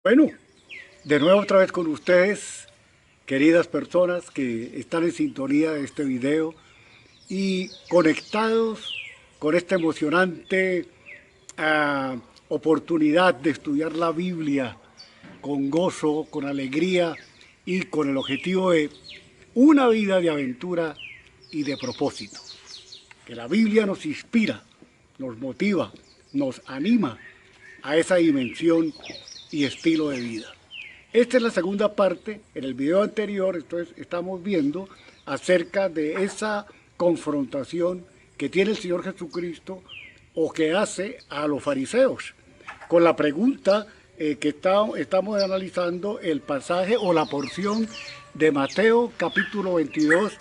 Bueno, de nuevo otra vez con ustedes, queridas personas que están en sintonía de este video y conectados con esta emocionante oportunidad de estudiar la Biblia con gozo, con alegría y con el objetivo de una vida de aventura y de propósito. Que la Biblia nos inspira, nos motiva, nos anima a esa dimensión y estilo de vida. Esta es la segunda parte. En el video anterior entonces, estamos viendo acerca de esa confrontación que tiene el Señor Jesucristo o que hace a los fariseos con la pregunta que estamos analizando el pasaje o la porción de Mateo capítulo 22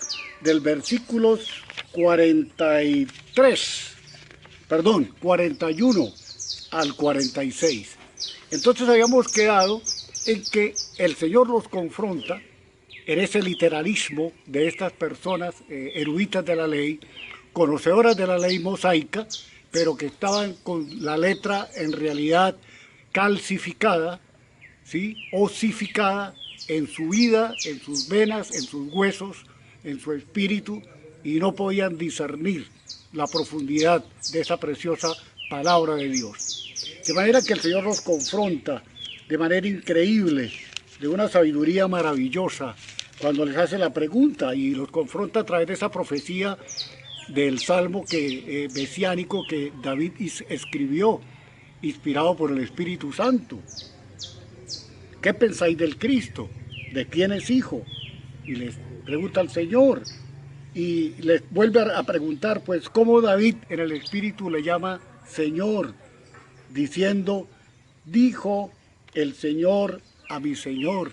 del versículos 41 al 46. Entonces habíamos quedado en que el Señor los confronta en ese literalismo de estas personas eruditas de la ley, conocedoras de la ley mosaica, pero que estaban con la letra en realidad calcificada, ¿sí? Osificada en su vida, en sus venas, en sus huesos, en su espíritu, y no podían discernir la profundidad de esa preciosa palabra de Dios. De manera que el Señor los confronta de manera increíble, de una sabiduría maravillosa, cuando les hace la pregunta y los confronta a través de esa profecía del salmo mesiánico que David escribió, inspirado por el Espíritu Santo. ¿Qué pensáis del Cristo? ¿De quién es hijo? Y les pregunta al Señor. Y les vuelve a preguntar, pues, cómo David en el Espíritu le llama Señor, diciendo, dijo el Señor a mi Señor.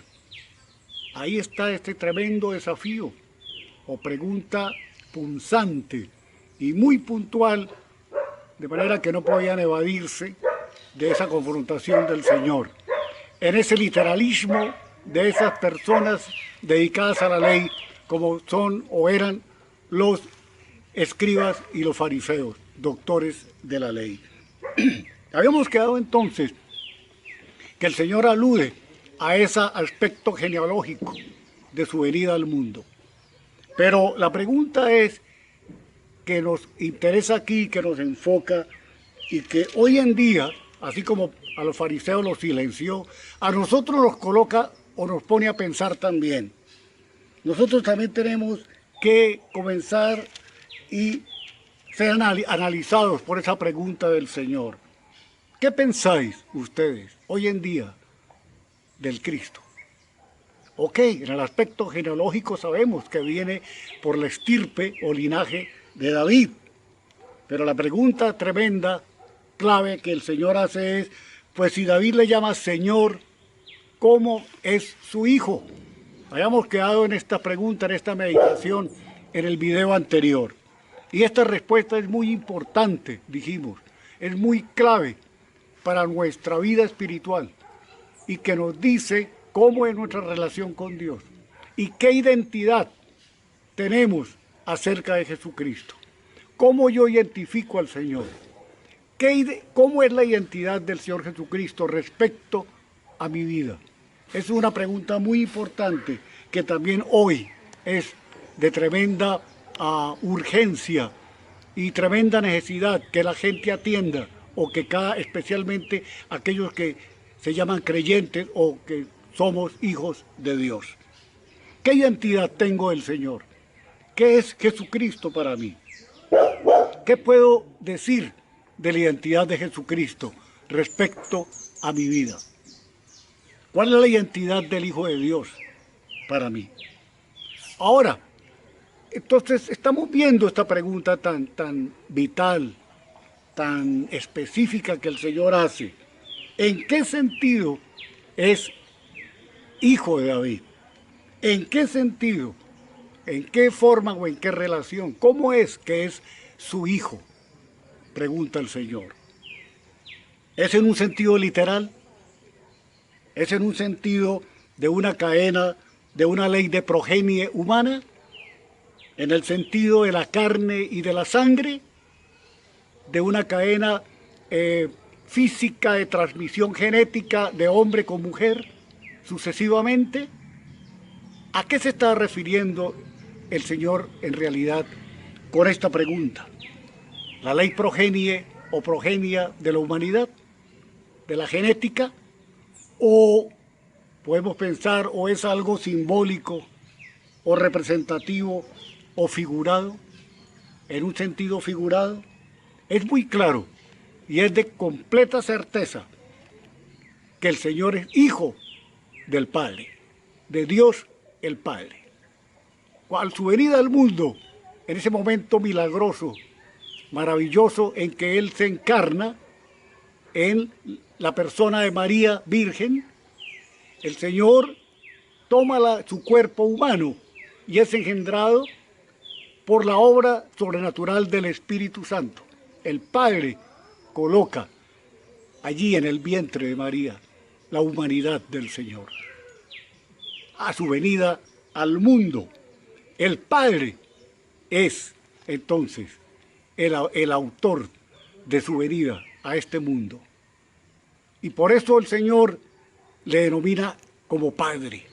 Ahí está este tremendo desafío, o pregunta punzante y muy puntual, de manera que no podían evadirse de esa confrontación del Señor. En ese literalismo de esas personas dedicadas a la ley, como son o eran los escribas y los fariseos, doctores de la ley. Habíamos quedado entonces que el Señor alude a ese aspecto genealógico de su venida al mundo. Pero la pregunta es que nos interesa aquí, que nos enfoca y que hoy en día, así como a los fariseos los silenció, a nosotros nos coloca o nos pone a pensar también. Nosotros también tenemos que comenzar y ser analizados por esa pregunta del Señor. ¿Qué pensáis ustedes hoy en día del Cristo? Ok, en el aspecto genealógico sabemos que viene por la estirpe o linaje de David, pero la pregunta tremenda, clave que el Señor hace es, pues si David le llama Señor, ¿cómo es su hijo? Habíamos quedado en esta pregunta, en esta meditación, en el video anterior. Y esta respuesta es muy importante, dijimos, es muy clave para nuestra vida espiritual y que nos dice cómo es nuestra relación con Dios y qué identidad tenemos acerca de Jesucristo. ¿Cómo yo identifico al Señor? ¿Cómo es la identidad del Señor Jesucristo respecto a mi vida? Es una pregunta muy importante que también hoy es de tremenda urgencia y tremenda necesidad que la gente atienda o que especialmente aquellos que se llaman creyentes o que somos hijos de Dios. ¿Qué identidad tengo del Señor? ¿Qué es Jesucristo para mí? ¿Qué puedo decir de la identidad de Jesucristo respecto a mi vida? ¿Cuál es la identidad del Hijo de Dios para mí? Ahora, entonces estamos viendo esta pregunta tan vital, tan específica que el Señor hace. ¿En qué sentido es hijo de David? ¿En qué sentido? ¿En qué forma o en qué relación? ¿Cómo es que es su hijo? Pregunta el Señor. ¿Es en un sentido literal? ¿Es en un sentido de una cadena, de una ley de progenie humana? ¿En el sentido de la carne y de la sangre? ¿De una cadena física de transmisión genética de hombre con mujer, sucesivamente. ¿A qué se está refiriendo el Señor en realidad con esta pregunta? ¿La ley progenie o progenia de la humanidad, de la genética? ¿O podemos pensar, o es algo simbólico, o representativo, o figurado, en un sentido figurado? Es muy claro y es de completa certeza que el Señor es hijo del Padre, de Dios el Padre. Al su venida al mundo, en ese momento milagroso, maravilloso, en que Él se encarna en la persona de María Virgen, el Señor toma su cuerpo humano y es engendrado por la obra sobrenatural del Espíritu Santo. El Padre coloca allí en el vientre de María la humanidad del Señor. A su venida al mundo, el Padre es entonces el autor de su venida a este mundo. Y por eso el Señor le denomina como Padre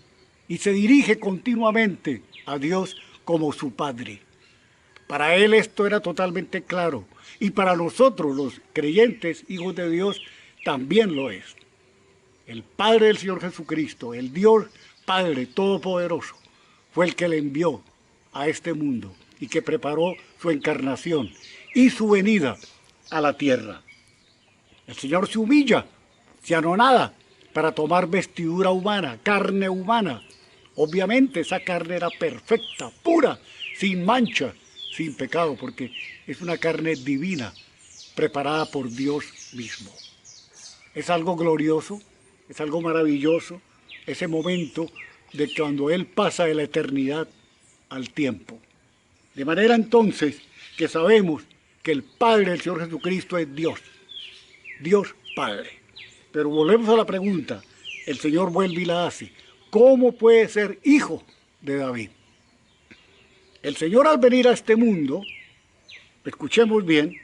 y se dirige continuamente a Dios como su Padre. Para Él esto era totalmente claro y para nosotros los creyentes, hijos de Dios, también lo es. El Padre del Señor Jesucristo, el Dios Padre Todopoderoso, fue el que le envió a este mundo y que preparó su encarnación y su venida a la tierra. El Señor se humilla, se anonada para tomar vestidura humana, carne humana. Obviamente esa carne era perfecta, pura, sin mancha, sin pecado, porque es una carne divina, preparada por Dios mismo. Es algo glorioso, es algo maravilloso, ese momento de cuando Él pasa de la eternidad al tiempo. De manera entonces que sabemos que el Padre del Señor Jesucristo es Dios, Dios Padre. Pero volvemos a la pregunta, el Señor vuelve y la hace. ¿Cómo puede ser hijo de David? El Señor al venir a este mundo, escuchemos bien,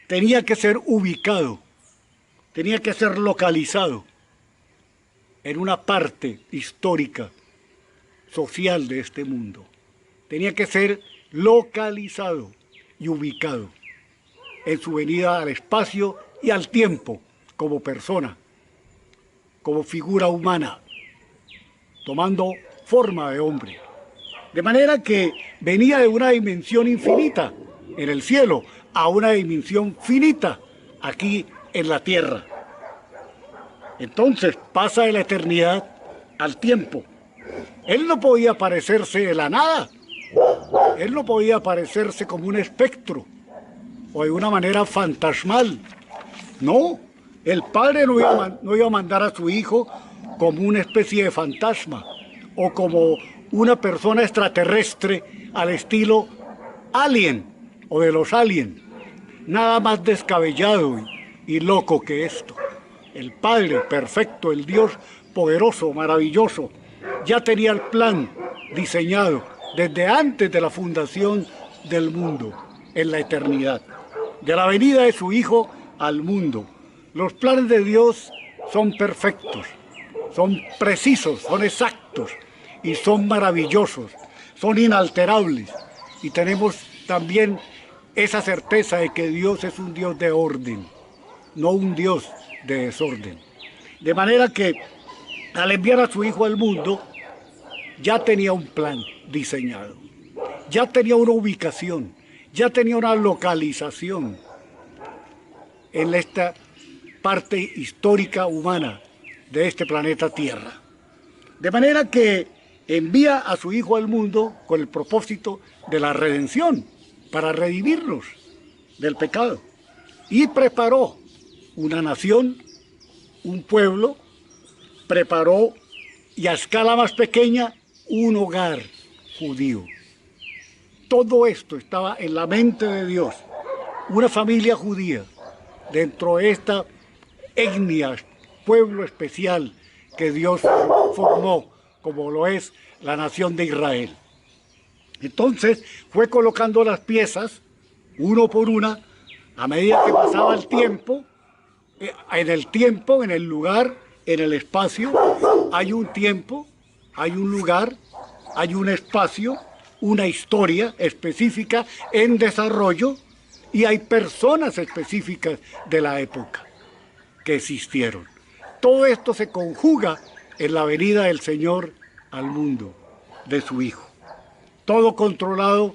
tenía que ser ubicado, tenía que ser localizado en una parte histórica, social de este mundo. Tenía que ser localizado y ubicado en su venida al espacio y al tiempo, como persona, como figura humana, tomando forma de hombre. De manera que venía de una dimensión infinita en el cielo a una dimensión finita aquí en la tierra. Entonces pasa de la eternidad al tiempo. Él no podía parecerse de la nada. Él no podía parecerse como un espectro o de una manera fantasmal. No, el Padre no iba a mandar a su Hijo como una especie de fantasma o como una persona extraterrestre al estilo Alien o de los Alien. Nada más descabellado y loco que esto. El Padre perfecto, el Dios poderoso, maravilloso, ya tenía el plan diseñado desde antes de la fundación del mundo, en la eternidad, de la venida de su Hijo al mundo. Los planes de Dios son perfectos, son precisos, son exactos y son maravillosos, son inalterables. Y tenemos también esa certeza de que Dios es un Dios de orden, no un Dios de desorden. De manera que al enviar a su Hijo al mundo, ya tenía un plan diseñado, ya tenía una ubicación, ya tenía una localización en esta parte histórica humana de este planeta Tierra. De manera que envía a su Hijo al mundo con el propósito de la redención, para redimirnos del pecado. Y preparó una nación, un pueblo, preparó, y a escala más pequeña, un hogar judío. Todo esto estaba en la mente de Dios, una familia judía, dentro de esta etnia, pueblo especial que Dios formó, como lo es la nación de Israel. Entonces fue colocando las piezas, uno por una, a medida que pasaba el tiempo, En el tiempo, en el lugar, en el espacio, hay un tiempo, hay un lugar, hay un espacio, una historia específica en desarrollo y hay personas específicas de la época que existieron. Todo esto se conjuga en la venida del Señor al mundo, de su Hijo. Todo controlado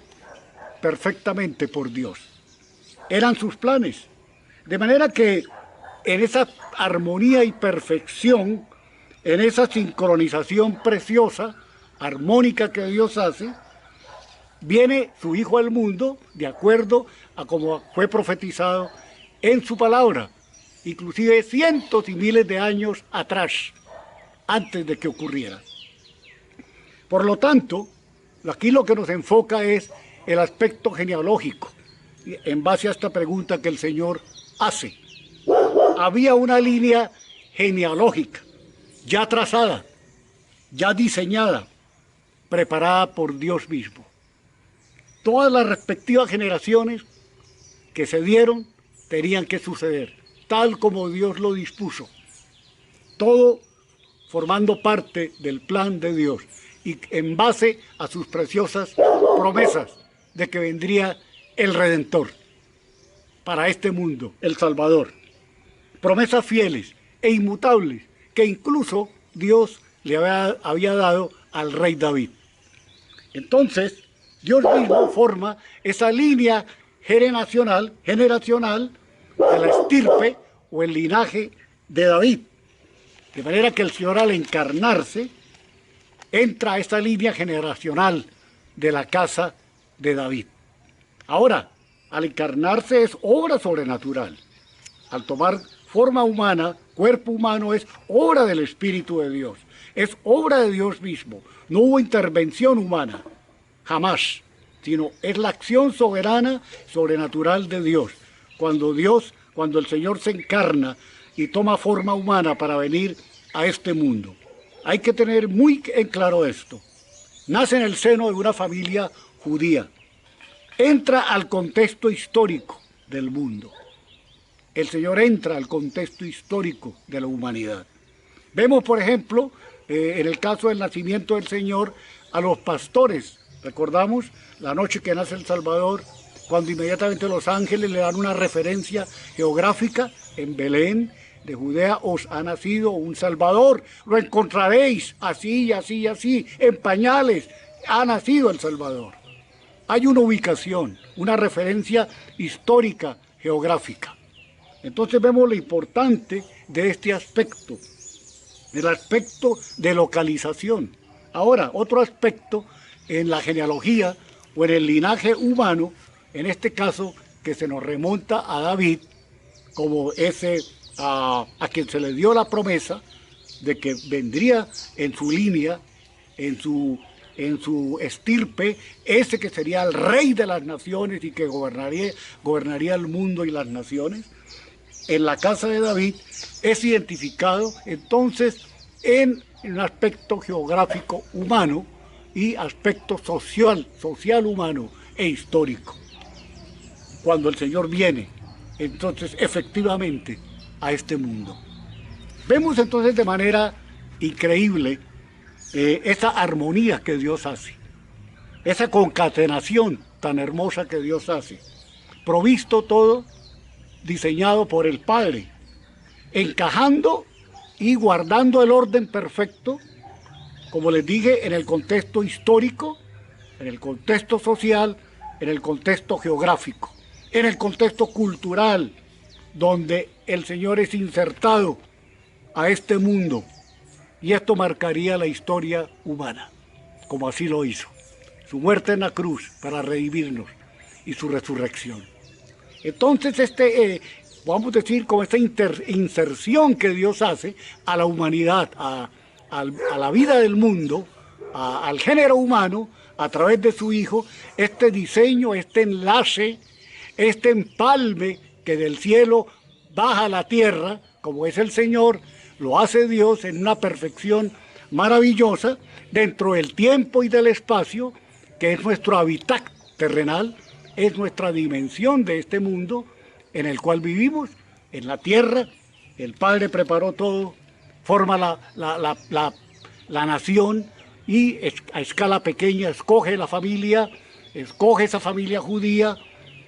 perfectamente por Dios. Eran sus planes. De manera que en esa armonía y perfección, en esa sincronización preciosa, armónica que Dios hace, viene su Hijo al mundo de acuerdo a como fue profetizado en su palabra, inclusive cientos y miles de años atrás, antes de que ocurriera. Por lo tanto, aquí lo que nos enfoca es el aspecto genealógico, en base a esta pregunta que el Señor hace. Había una línea genealógica, ya trazada, ya diseñada, preparada por Dios mismo. Todas las respectivas generaciones que se dieron tenían que suceder, tal como Dios lo dispuso. Todo formando parte del plan de Dios y en base a sus preciosas promesas de que vendría el Redentor para este mundo, el Salvador. Promesas fieles e inmutables que incluso Dios le había dado al rey David. Entonces, Dios mismo forma esa línea generacional de la estirpe o el linaje de David. De manera que el Señor, al encarnarse, entra a esta línea generacional de la casa de David. Ahora, al encarnarse es obra sobrenatural. Al tomar forma humana, cuerpo humano, es obra del Espíritu de Dios. Es obra de Dios mismo. No hubo intervención humana, jamás, sino es la acción soberana, sobrenatural de Dios. Cuando el Señor se encarna y toma forma humana para venir a este mundo. Hay que tener muy en claro esto. Nace en el seno de una familia judía. Entra al contexto histórico del mundo. El Señor entra al contexto histórico de la humanidad. Vemos, por ejemplo, en el caso del nacimiento del Señor, a los pastores. Recordamos la noche que nace el Salvador, cuando inmediatamente los ángeles le dan una referencia geográfica. En Belén de Judea os ha nacido un Salvador, lo encontraréis así y así y así, en pañales, ha nacido el Salvador. Hay una ubicación, una referencia histórica, geográfica. Entonces vemos lo importante de este aspecto, el aspecto de localización. Ahora, otro aspecto en la genealogía o en el linaje humano, en este caso que se nos remonta a David, como ese a quien se le dio la promesa de que vendría en su línea, en su estirpe, ese que sería el rey de las naciones y que gobernaría el mundo y las naciones. En la casa de David es identificado entonces en un aspecto geográfico humano y aspecto social humano e histórico. Cuando el Señor viene, entonces efectivamente a este mundo. Vemos entonces de manera increíble esa armonía que Dios hace, esa concatenación tan hermosa que Dios hace, provisto todo, diseñado por el Padre, encajando y guardando el orden perfecto, como les dije, en el contexto histórico, en el contexto social, en el contexto geográfico, en el contexto cultural, donde el Señor es insertado a este mundo, y esto marcaría la historia humana, como así lo hizo. Su muerte en la cruz para redimirnos y su resurrección. Entonces, vamos a decir, como esta inserción que Dios hace a la humanidad, a la vida del mundo, al género humano, a través de su Hijo, este diseño, este enlace, este empalme que del cielo baja a la tierra, como es el Señor, lo hace Dios en una perfección maravillosa dentro del tiempo y del espacio, que es nuestro hábitat terrenal, es nuestra dimensión de este mundo en el cual vivimos, en la tierra, El Padre preparó todo, forma la nación y a escala pequeña escoge la familia, escoge esa familia judía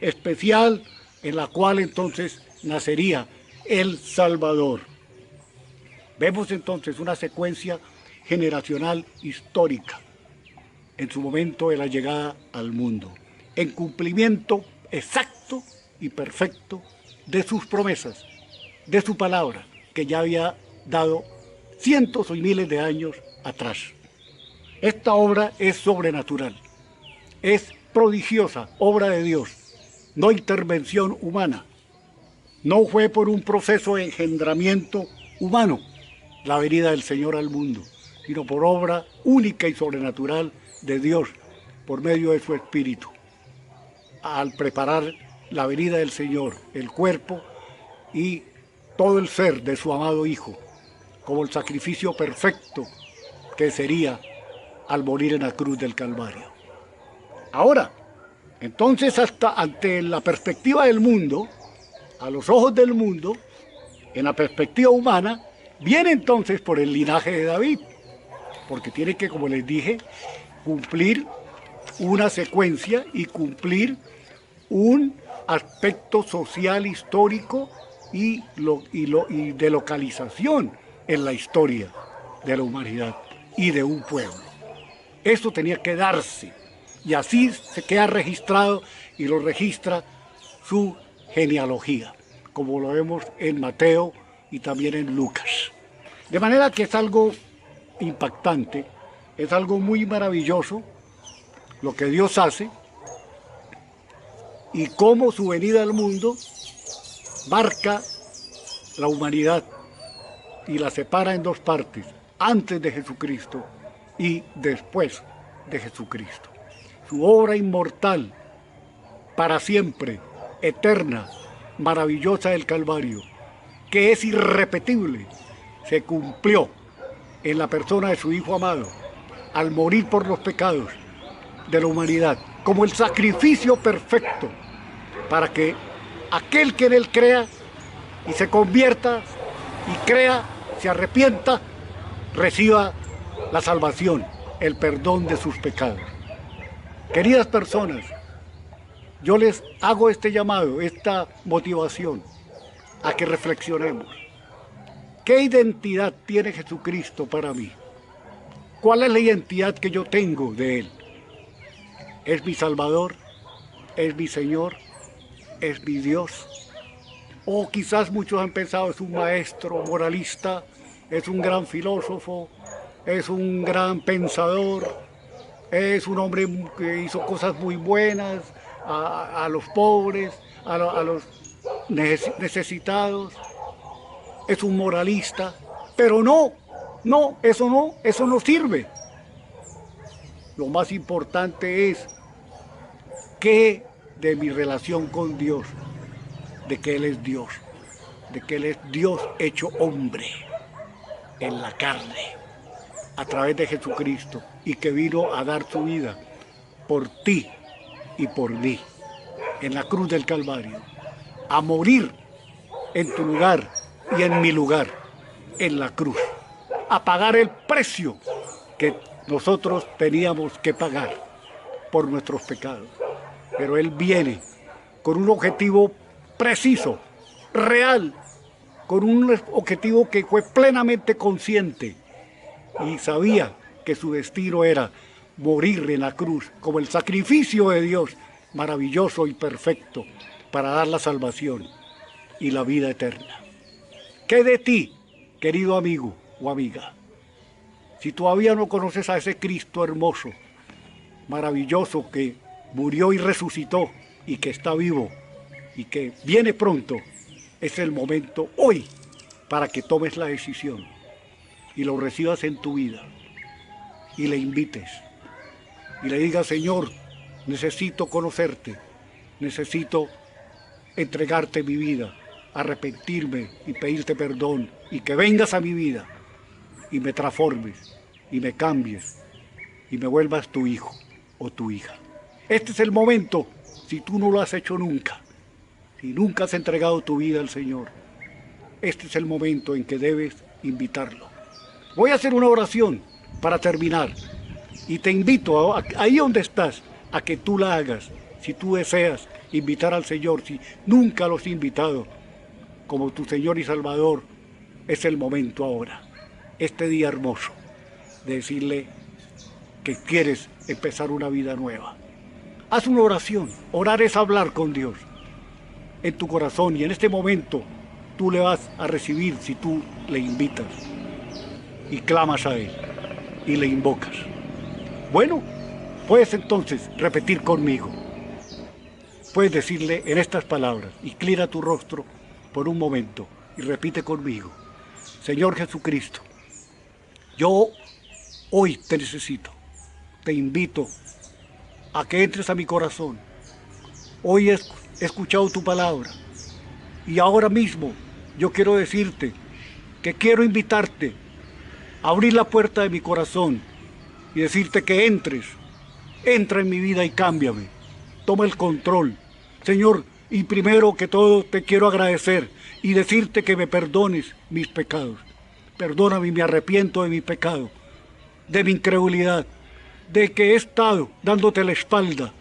especial en la cual entonces nacería el Salvador. Vemos entonces una secuencia generacional histórica en su momento de la llegada al mundo, en cumplimiento exacto y perfecto de sus promesas, de su palabra, que ya había dado cientos y miles de años atrás. Esta obra es sobrenatural, es prodigiosa, obra de Dios, no intervención humana. No fue por un proceso de engendramiento humano la venida del Señor al mundo, sino por obra única y sobrenatural de Dios, por medio de su Espíritu. Al preparar la venida del Señor, el cuerpo y todo el ser de su amado Hijo, como el sacrificio perfecto que sería al morir en la cruz del Calvario. Ahora, entonces, hasta ante la perspectiva del mundo, a los ojos del mundo, en la perspectiva humana, viene entonces por el linaje de David, porque tiene que, como les dije, cumplir una secuencia y cumplir un aspecto social, histórico y de localización en la historia de la humanidad y de un pueblo. Esto tenía que darse, y así se queda registrado y lo registra su genealogía, como lo vemos en Mateo y también en Lucas. De manera que es algo impactante, es algo muy maravilloso lo que Dios hace y cómo su venida al mundo marca la humanidad y la separa en dos partes, antes de Jesucristo y después de Jesucristo. Su obra inmortal, para siempre, eterna, maravillosa del Calvario, que es irrepetible, se cumplió en la persona de su Hijo amado, al morir por los pecados de la humanidad, como el sacrificio perfecto, para que aquel que en él crea y se convierta y crea, se arrepienta, reciba la salvación, el perdón de sus pecados. Queridas personas, yo les hago este llamado, esta motivación, a que reflexionemos. ¿Qué identidad tiene Jesucristo para mí? ¿Cuál es la identidad que yo tengo de Él? ¿Es mi Salvador? ¿Es mi Señor? ¿Es mi Dios? O quizás muchos han pensado, es un maestro moralista, es un gran filósofo, es un gran pensador, es un hombre que hizo cosas muy buenas a los pobres, a los necesitados, es un moralista, pero no, eso no sirve. Lo más importante es que de mi relación con Dios, de que Él es Dios, de que Él es Dios hecho hombre en la carne, a través de Jesucristo, y que vino a dar su vida por ti y por mí, en la cruz del Calvario, a morir en tu lugar y en mi lugar, en la cruz, a pagar el precio que nosotros teníamos que pagar por nuestros pecados. Pero Él viene con un objetivo preciso, real, con un objetivo que fue plenamente consciente y sabía que su destino era morir en la cruz como el sacrificio de Dios maravilloso y perfecto para dar la salvación y la vida eterna. ¿Qué de ti, querido amigo o amiga? Si todavía no conoces a ese Cristo hermoso, maravilloso, que murió y resucitó y que está vivo y que viene pronto, es el momento hoy para que tomes la decisión y lo recibas en tu vida y le invites y le digas: Señor, necesito conocerte, necesito entregarte mi vida, arrepentirme y pedirte perdón, y que vengas a mi vida y me transformes y me cambies y me vuelvas tu hijo o tu hija. Este es el momento, si tú no lo has hecho nunca, si nunca has entregado tu vida al Señor, este es el momento en que debes invitarlo. Voy a hacer una oración para terminar y te invito ahí donde estás a que tú la hagas. Si tú deseas invitar al Señor, si nunca lo has invitado como tu Señor y Salvador, es el momento ahora, este día hermoso, de decirle que quieres empezar una vida nueva. Haz una oración. Orar es hablar con Dios en tu corazón, y en este momento tú le vas a recibir si tú le invitas y clamas a Él y le invocas. Bueno, puedes entonces repetir conmigo. Puedes decirle en estas palabras, inclina tu rostro por un momento y repite conmigo. Señor Jesucristo, yo hoy te necesito, te invito a que entres a mi corazón. Hoy he escuchado tu palabra y ahora mismo yo quiero decirte que quiero invitarte a abrir la puerta de mi corazón y decirte que entra en mi vida y cámbiame, toma el control. Señor, y primero que todo te quiero agradecer y decirte que me perdones mis pecados. Perdóname, me arrepiento de mi pecado, de mi incredulidad, de que he estado dándote la espalda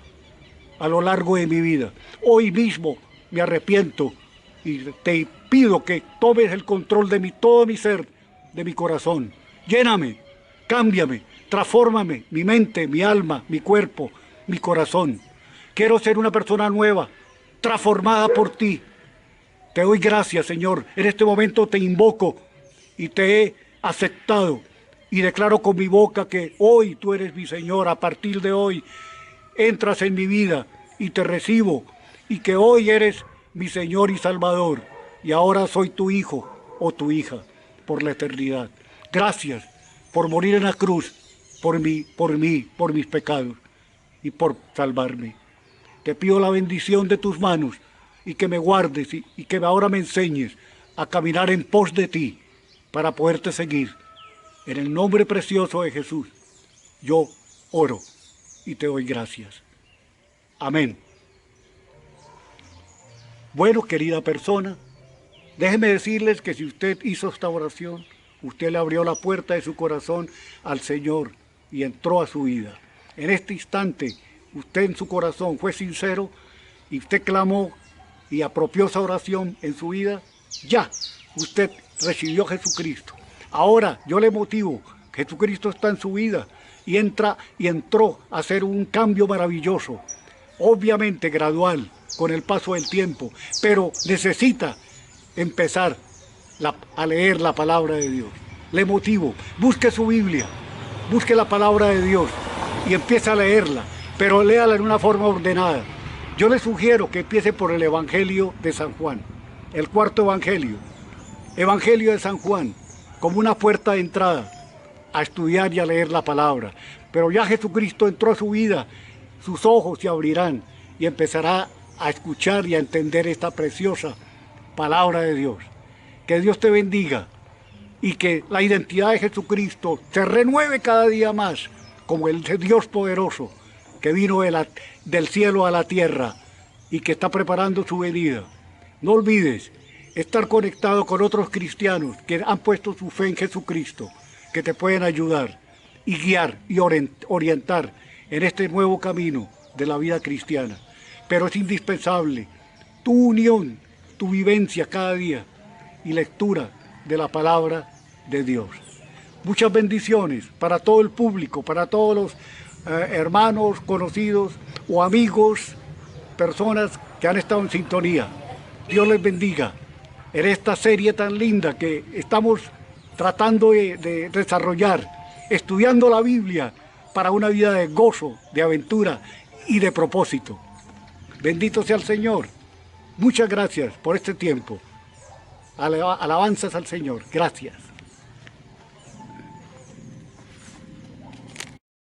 a lo largo de mi vida. Hoy mismo me arrepiento y te pido que tomes el control de todo mi ser, de mi corazón. Lléname, cámbiame, transfórmame, mi mente, mi alma, mi cuerpo, mi corazón. Quiero ser una persona nueva, transformada por ti. Te doy gracias, Señor. En este momento te invoco y te he aceptado y declaro con mi boca que hoy tú eres mi Señor. A partir de hoy entras en mi vida y te recibo, y que hoy eres mi Señor y Salvador, y ahora soy tu hijo o tu hija por la eternidad. Gracias por morir en la cruz, por mí, por mis pecados y por salvarme. Te pido la bendición de tus manos y que me guardes y que ahora me enseñes a caminar en pos de ti para poderte seguir. En el nombre precioso de Jesús, yo oro y te doy gracias. Amén. Bueno, querida persona, déjeme decirles que si usted hizo esta oración, usted le abrió la puerta de su corazón al Señor y entró a su vida. En este instante, usted en su corazón fue sincero y usted clamó y apropió esa oración en su vida, ya, usted recibió a Jesucristo. Ahora yo le motivo, Jesucristo está en su vida y entró a hacer un cambio maravilloso, obviamente gradual, con el paso del tiempo, pero necesita empezar a leer la palabra de Dios. Le motivo, busque su Biblia, busque la palabra de Dios y empiece a leerla, pero léala en una forma ordenada. Yo le sugiero que empiece por el Evangelio de San Juan, el cuarto Evangelio de San Juan, como una puerta de entrada a estudiar y a leer la palabra. Pero ya Jesucristo entró a su vida, sus ojos se abrirán y empezará a escuchar y a entender esta preciosa palabra de Dios. Que Dios te bendiga y que la identidad de Jesucristo se renueve cada día más como el Dios poderoso que vino del cielo a la tierra y que está preparando su venida. No olvides estar conectado con otros cristianos que han puesto su fe en Jesucristo, que te pueden ayudar y guiar y orientar en este nuevo camino de la vida cristiana. Pero es indispensable tu unión, tu vivencia cada día y lectura de la palabra de Dios. Muchas bendiciones para todo el público, para todos los hermanos, conocidos o amigos, personas que han estado en sintonía. Dios les bendiga en esta serie tan linda que estamos tratando de desarrollar, estudiando la Biblia para una vida de gozo, de aventura y de propósito. Bendito sea el Señor. Muchas gracias por este tiempo. Alabanzas al Señor. Gracias.